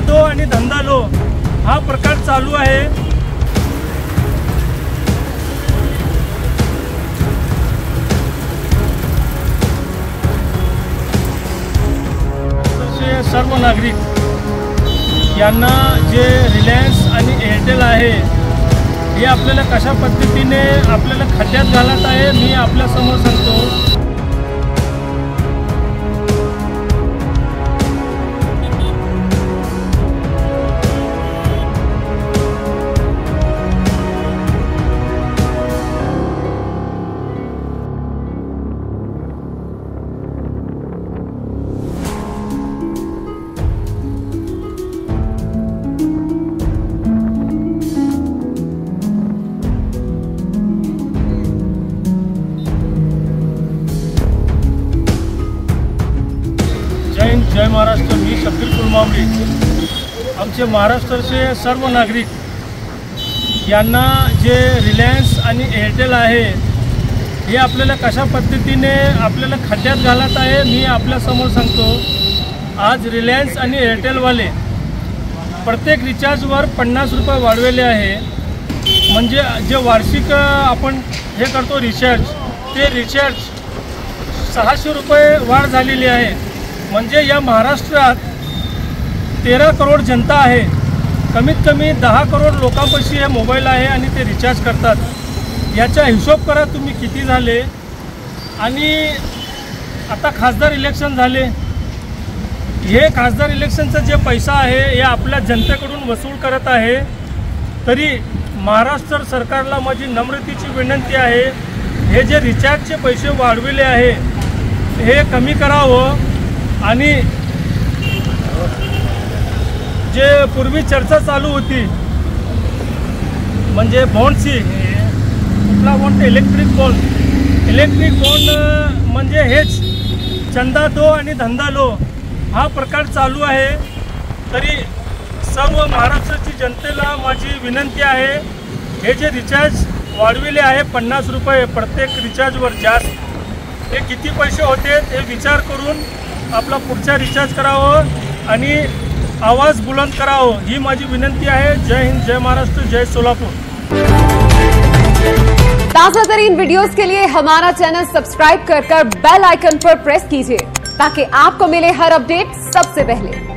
दो आणि धंदा लो हा प्रकार चालू आहे। सर्व नागरिक यांना जे रिलायन्स आणि एअरटेल आहे हे आपल्याला कशा पद्धतीने आपल्याला खड्ड्यात घालत आहे मी आपल्या समोर सांगतो। जय महाराष्ट्र। मी शब्बीर कुलमावली। आमचे महाराष्ट्राचे सर्व नागरिक यांना जे रिलायन्स आणि एअरटेल आहे हे आपल्याला कशा पद्धतीने आपल्याला खड्ड्यात घालत आहे मी आपल्या समोर सांगतो। आज रिलायन्स आणि एअरटेलवाले प्रत्येक रिचार्जवर 50 रुपये वाढवले आहे। म्हणजे जे वार्षिक आपण हे करतो रिचार्ज ते रिचार्ज 600 रुपये वाढ झालेली आहे। म्हणजे या महाराष्ट्रात 13 करोड जनता आहे। कमीत कमी 10 करोड लोकांपाशी हे मोबाईल आहे आणि ते रिचार्ज करतात। याचा हिशोब करा तुम्ही किती झाले। आणि आता खासदार इलेक्शन झाले, हे खासदार इलेक्शनचा जे पैसा आहे हे आपल्या जनतेकडून वसूल करत आहे। तरी महाराष्ट्र सरकारला माझी नम्रतेची विनंती आहे, हे जे रिचार्जचे पैसे वाढविले आहे हे कमी करावं। आणि जे पूर्वी चर्चा चालू होती म्हणजे बॉन्डची, कुठला बॉन्ड? इलेक्ट्रिक बॉन्ड म्हणजे हेच चंदा दो आणि धंदा लो हा प्रकार चालू आहे। तरी सर्व महाराष्ट्राची जनतेला माझी विनंती आहे, हे जे रिचार्ज वाढविले आहे 50 रुपये प्रत्येक रिचार्जवर जास्त, हे किती पैसे होते हे विचार करून आपला पुढचा रिचार्ज करावं आणि आवाज बुलंद करावं ही माझी विनंती आहे। जय हिंद, जय महाराष्ट्र, जय सोलापुर। ताज़ा तरीन वीडियोस के लिए हमारा चैनल सब्सक्राइब कर बेल आइकन पर प्रेस कीजिए ताकि आपको मिले हर अपडेट सबसे पहले।